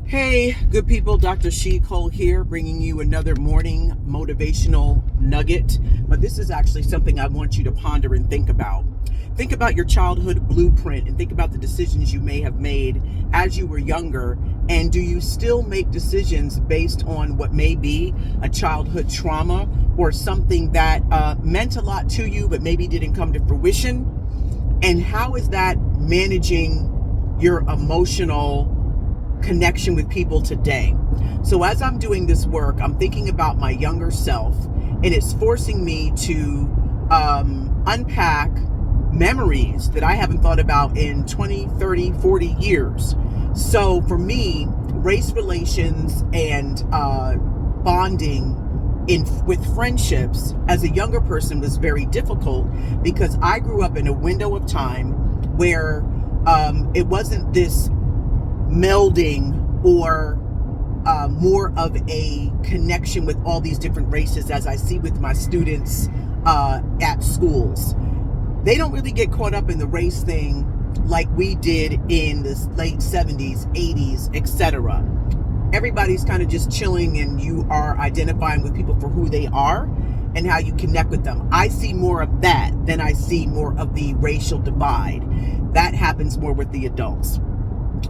Hey, good people, Dr. She Cole here, bringing you another morning motivational nugget. But this is actually something I want you to ponder and think about. Think about your childhood blueprint and think about the decisions you may have made as you were younger. And do you still make decisions based on what may be a childhood trauma or something that meant a lot to you but maybe didn't come to fruition? And how is that managing your emotional connection with people today? So as I'm doing this work, I'm thinking about my younger self, and it's forcing me to unpack memories that I haven't thought about in 20, 30, 40 years. So for me, race relations and bonding with friendships as a younger person was very difficult because I grew up in a window of time where it wasn't this melding or more of a connection with all these different races as I see with my students at schools. They don't really get caught up in the race thing like we did in the late 70s, 80s, etc. Everybody's kind of just chilling and you are identifying with people for who they are and how you connect with them. I see more of that than I see more of the racial divide. That happens more with the adults.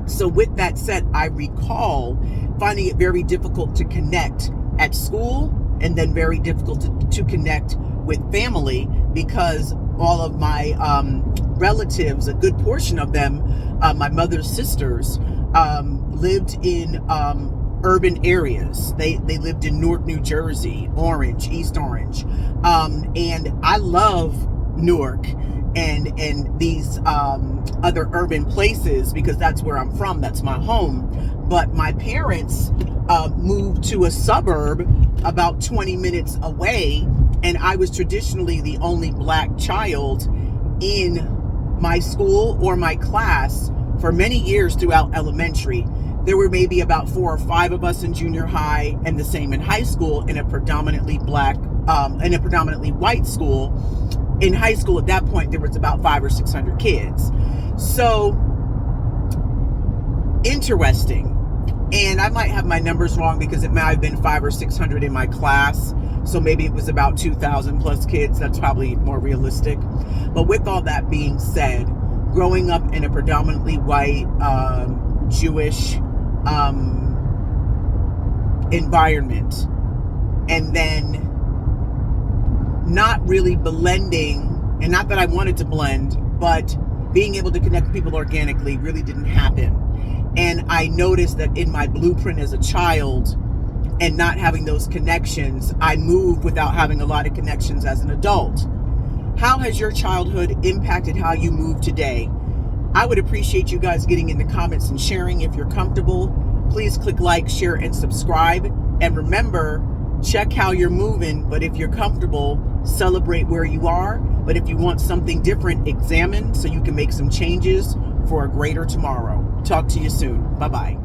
So with that said, I recall finding it very difficult to connect at school and then very difficult to connect with family because all of my relatives, a good portion of them, my mother's sisters, lived in urban areas. They lived in Newark, New Jersey, Orange, East Orange. And I love Newark and these other urban places because that's where I'm from, that's my home. But my parents moved to a suburb about 20 minutes away, and I was traditionally the only black child in my school or my class for many years throughout elementary. There were maybe about 4 or 5 of us in junior high, and the same in high school in a predominantly white school. In high school at that point, there was about 500 or 600 kids. So interesting. And I might have my numbers wrong because it might have been 500 or 600 in my class. So maybe it was about 2,000 plus kids. That's probably more realistic. But with all that being said, growing up in a predominantly white, Jewish environment, and then not really blending, and not that I wanted to blend, but being able to connect with people organically really didn't happen. And I noticed that in my blueprint as a child and not having those connections, I moved without having a lot of connections as an adult. How has your childhood impacted how you move today? I would appreciate you guys getting in the comments and sharing. If you're comfortable, please click like, share, and subscribe. And remember, check how you're moving, but if you're comfortable, celebrate where you are. But if you want something different, examine so you can make some changes for a greater tomorrow. Talk to you soon. Bye-bye.